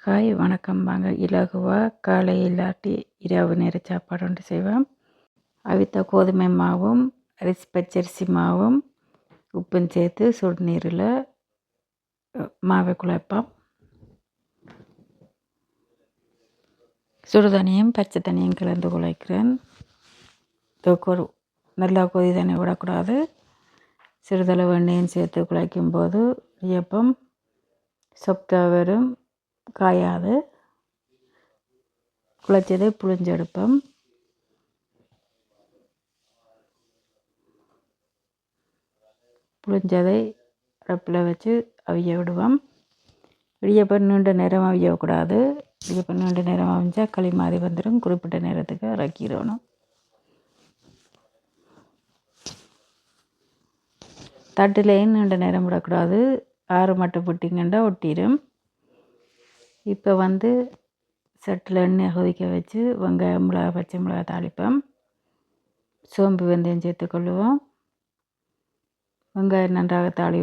Hi வணக்கம். வாங்க இலகுவாக காலை இல்லாட்டி இரவு நேர சாப்பாடு ஒன்று செய்வோம். அவித்த கோதுமை மாவும் பச்சரிசி மாவும் உப்பும் சேர்த்து சுடுநீரில் மாவை குழைப்போம். சுடு தண்ணியும் பச்சை தண்ணியும் கலந்து குழைக்கிறேன். ஒரு நல்லா கொதி தண்ணி விடக்கூடாது. சிறிதளவு எண்ணெயும் சேர்த்து குழைக்கும் போது இடியப்பம் சொப்டாக வரும், காயாது. குழைச்சதை புளிஞ்செடுப்போம். புளிஞ்சதை அடுப்பில் வச்சு அவிய விடுவோம். இடியப்பம் நீண்ட நேரம் அவியக்கூடாது. இடியப்பம் நீண்ட நேரம் அவிஞ்சா களி மாதிரி வந்துடும். குறிப்பிட்ட நேரத்துக்கு இறக்கிடணும். தட்டிலையும் நீண்ட நேரம் விடக்கூடாது. ஆறு மட்டும் விட்டிங்கன்னா ஒட்டிடும். இப்போ சட்டில் எண்ணெய் கொதிக்க வச்சு வெங்காயம் மிளகாய் பச்சை மிளகாய் தாளிப்போம். சோம்பு வெந்தயம் சேர்த்துக்கொள்ளுவோம். வெங்காயம் நன்றாக தாளி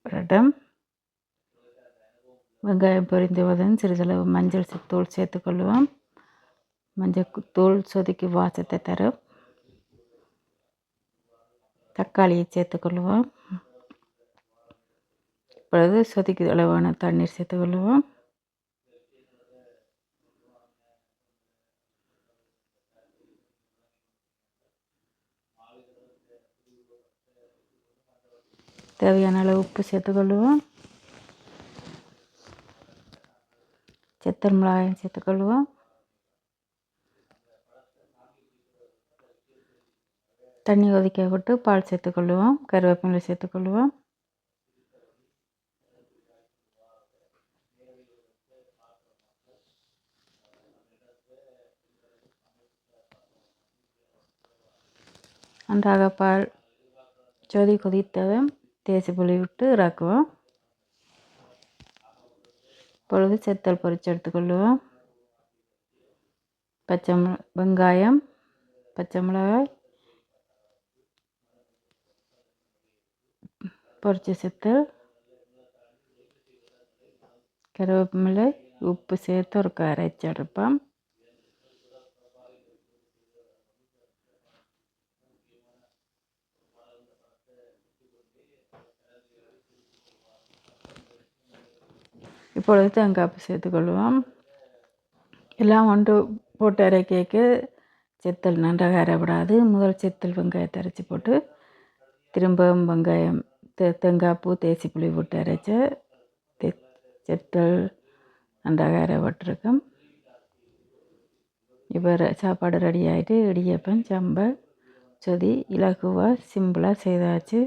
வரட்டும். வெங்காயம் பொரிந்துவதும் சிறிதளவு மஞ்சள் தூள் சேர்த்துக்கொள்ளுவோம். மஞ்சள் தூள் சொதுக்கி வாசத்தை தரும். தக்காளியை சேர்த்துக்கொள்ளுவோம். இப்பொழுது சொதுக்கி அளவான தண்ணீர் சேர்த்துக்கொள்ளுவோம். தேவையான அளவு உப்பு சேர்த்துக்கொள்ளுவோம். செத்தல் மிளகாயும் சேர்த்துக்கொள்ளுவோம். தண்ணி கொதிக்க விட்டு பால் சேர்த்துக்கொள்ளுவோம். கருவேப்பிலை சேர்த்துக்கொள்ளுவோம். நன்றாக பால் கொதித்ததும் தேசி புளி விட்டு இறக்குவோம். இப்பொழுது செத்தல் பொரிச்சு எடுத்துக்கொள்ளுவோம். வெங்காயம் பச்சை மிளகாய் பொரிச்ச செத்தல், கருவேப்பிலை, உப்பு சேர்த்து ஒரு அரைச்சி எடுப்போம். இப்பொழுது தேங்காய் சேர்த்துக்கொள்வோம். எல்லாம் ஒன்று போட்டு அரைக்க செத்தல் நன்றாக அரைவிடாது. முதல் செத்தல் வெங்காயத்தை அரைச்சி போட்டு திரும்பவும் வெங்காயம் தேங்காய் பூ தேசி புளி போட்டு அரைச்ச செத்தல் நன்றாக அரைப்பட்டிருக்கும். இப்போ சாப்பாடு ரெடி ஆகிட்டு இடியப்பம் சம்பல் சொதி இலகுவாக சிம்பிளாக செய்தாச்சு.